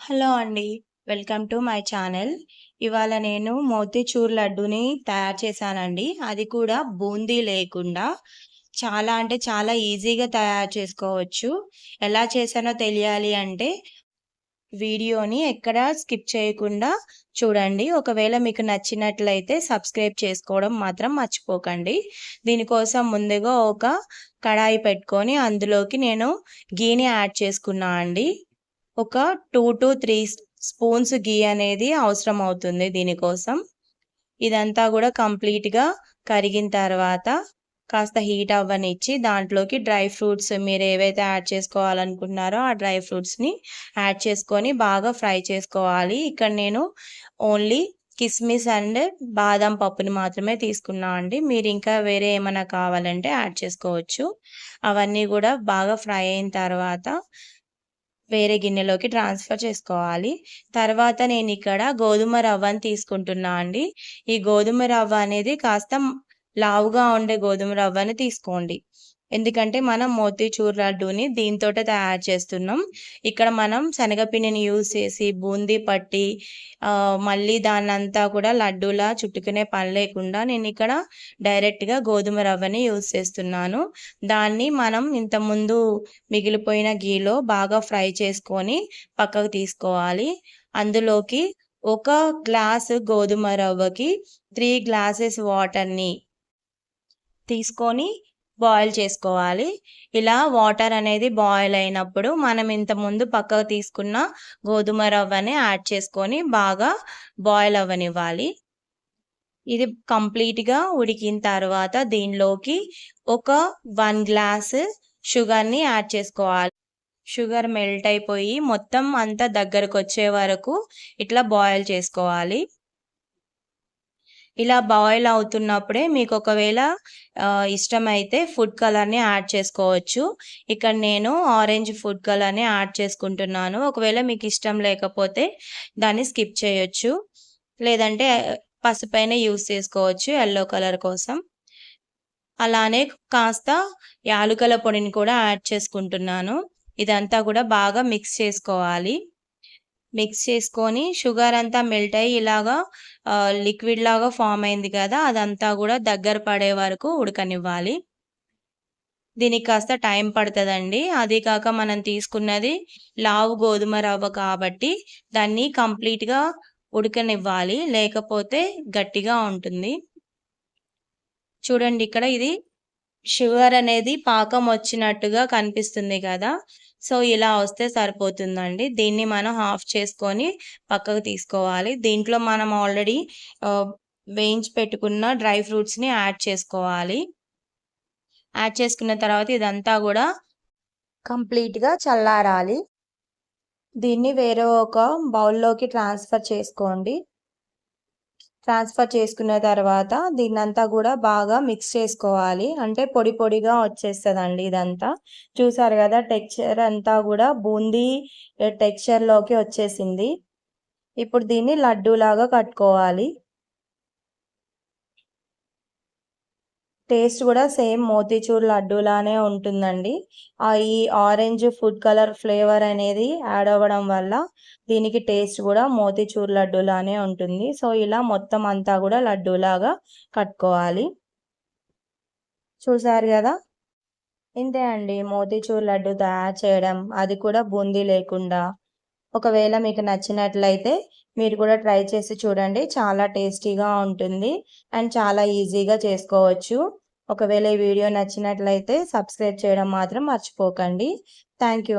Hello అండి. Welcome to my channel. ఇవాళ నేను మోతీచూర్ లడ్డూని తయారు చేశానండి. అది కూడా బూందీ లేకుండా చాలా అంటే చాలా ఈజీగా తయారు చేసుకోవచ్చు. ఎలా చేశానో తెలియాలి అంటే వీడియోని ఎక్కడ స్కిప్ చేయకుండా చూడండి. ఒకవేళ మీకు నచ్చినట్లయితే సబ్స్క్రైబ్ చేసుకోవడం మాత్రం మర్చిపోకండి. దీనికోసం ముందుగా ఒక కడాయి పెట్టుకొని అందులోకి నేను గీని యాడ్ చేసుకున్నా అండి. ఒక 2-3 స్పూన్స్ ఘీ అనేది అవసరం అవుతుంది దీనికోసం. ఇదంతా కూడా కంప్లీట్‌గా కరిగిన తర్వాత కాస్త హీట్ అవ్వనిచ్చి దాంట్లోకి డ్రై ఫ్రూట్స్ మీరు ఏవైతే యాడ్ చేసుకోవాలనుకుంటున్నారో ఆ డ్రై ఫ్రూట్స్‌ని యాడ్ చేసుకొని బాగా ఫ్రై చేసుకోవాలి. ఇక్కడ నేను ఓన్లీ కిస్మిస్ అండ్ బాదం పప్పుని మాత్రమే తీసుకున్నా అండి. మీరు ఇంకా వేరే ఏమైనా కావాలంటే యాడ్ చేసుకోవచ్చు. అవన్నీ కూడా బాగా ఫ్రై అయిన తర్వాత వేరే గిన్నెలోకి ట్రాన్స్‌ఫర్ చేసుకోవాలి. తర్వాత నేనిక్కడ గోధుమ రవ్వని తీసుకుంటున్నా అండి. ఈ గోధుమ రవ్వ అనేది కాస్త లావుగా ఉండే గోధుమ రవ్వని తీసుకోండి. ఎందుకంటే మనం మోతీచూర్ లడ్డూని దీనితోటే తయారు చేస్తున్నాం. ఇక్కడ మనం శనగపిండిని యూజ్ చేసి బూందీ పట్టి మళ్ళీ దాన్నంతా కూడా లడ్డూలా చుట్టుకునే పని లేకుండా నేనిక్కడ డైరెక్ట్‌గా గోధుమ రవ్వని యూజ్ చేస్తున్నాను. దాన్ని మనం ఇంతకుముందు మిగిలిపోయిన ఘీలో బాగా ఫ్రై చేసుకొని పక్కకు తీసుకోవాలి. అందులోకి ఒక గ్లాసు గోధుమ రవ్వకి 3 గ్లాసెస్ వాటర్‌ని తీసుకొని బాయిల్ చేసుకోవాలి. ఇలా వాటర్ అనేది బాయిల్ అయినప్పుడు మనం ఇంతకుముందు పక్కకు తీసుకున్న గోధుమ రవ్వని యాడ్ చేసుకొని బాగా బాయిల్ అవ్వనివ్వాలి. ఇది కంప్లీట్‌గా ఉడికిన తర్వాత దీనిలోకి ఒక 1 గ్లాస్ షుగర్‌ని యాడ్ చేసుకోవాలి. షుగర్ మెల్ట్ అయిపోయి మొత్తం అంతా దగ్గరకొచ్చే వరకు ఇట్లా బాయిల్ చేసుకోవాలి. ఇలా బాయిల్ అవుతున్నప్పుడే మీకు ఒకవేళ ఇష్టమైతే ఫుడ్ కలర్‌ని యాడ్ చేసుకోవచ్చు. ఇక్కడ నేను ఆరెంజ్ ఫుడ్ కలర్‌ని యాడ్ చేసుకుంటున్నాను. ఒకవేళ మీకు ఇష్టం లేకపోతే దాన్ని స్కిప్ చేయొచ్చు. లేదంటే పసుపైన యూజ్ చేసుకోవచ్చు యెల్లో కలర్ కోసం. అలానే కాస్త యాలుకల పొడిని కూడా యాడ్ చేసుకుంటున్నాను. ఇదంతా కూడా బాగా మిక్స్ చేసుకోవాలి. మిక్స్ చేసుకొని షుగర్ అంతా మెల్ట్ అయ్యి ఇలాగా లిక్విడ్ లాగా ఫామ్ అయింది కదా! అదంతా కూడా దగ్గర పడే వరకు ఉడకనివ్వాలి. దీనికి కాస్త టైం పడతదండి. అదీ కాక మనం తీసుకున్నది లావు గోధుమ రవ్వ కాబట్టి దాన్ని కంప్లీట్‌గా ఉడకనివ్వాలి. లేకపోతే గట్టిగా ఉంటుంది. చూడండి ఇక్కడ ఇది షుగర్ అనేది పాకం వచ్చినట్టుగా కనిపిస్తుంది కదా! సో, ఇలా వస్తే సరిపోతుందండి. దీన్ని మనం ఆఫ్ చేసుకొని పక్కకు తీసుకోవాలి. దీంట్లో మనం ఆల్రెడీ వేయించి పెట్టుకున్న డ్రై ఫ్రూట్స్‌ని యాడ్ చేసుకోవాలి. యాడ్ చేసుకున్న తర్వాత ఇదంతా గూడా కంప్లీట్‌గా చల్లారాలి. దీన్ని వేరే ఒక బౌల్‌లోకి ట్రాన్స్‌ఫర్ చేసుకోండి. ట్రాన్స్‌ఫర్ చేసుకున్న తర్వాత దీన్నంతా గూడా బాగా మిక్స్ చేసుకోవాలి. అంటే పొడి పొడిగా వచ్చేస్తదండి ఇదంతా. చూసారు గదా! టెక్స్చర్ అంతా గూడా బూందీ టెక్స్చర్‌లోకి వచ్చేసింది. ఇప్పుడు దీన్ని లడ్డూలాగా కట్టుకోవాలి. టేస్ట్ గూడా సేమ్ మోతీచూర్ లడ్డూలానే ఉంటుందండి. ఈ ఆరెంజ్ ఫుడ్ కలర్ ఫ్లేవర్ అనేది యాడ్ అవ్వడం వల్ల దీనికి టేస్ట్ గూడా మోతీచూర్ లడ్డూలానే ఉంటుంది. సో, ఇలా మొత్తం అంతా గూడా లడ్డూలాగా కట్టుకోవాలి. చూసారు గదా! ఇంతే అండి మోతీచూర్ లడ్డు తయారు చేయడం. అది కూడా బూందీ లేకుండా. ఒకవేళ మీకు నచ్చినట్లయితే మీరు కూడా ట్రై చేసి చూడండి. చాలా టేస్టీగా ఉంటుంది. అండ్ చాలా ఈజీగా చేసుకోవచ్చు. ఒకవేళ ఈ వీడియో నచ్చినట్లయితే సబ్స్క్రైబ్ చేయడం మాత్రం మర్చిపోకండి. Thank you.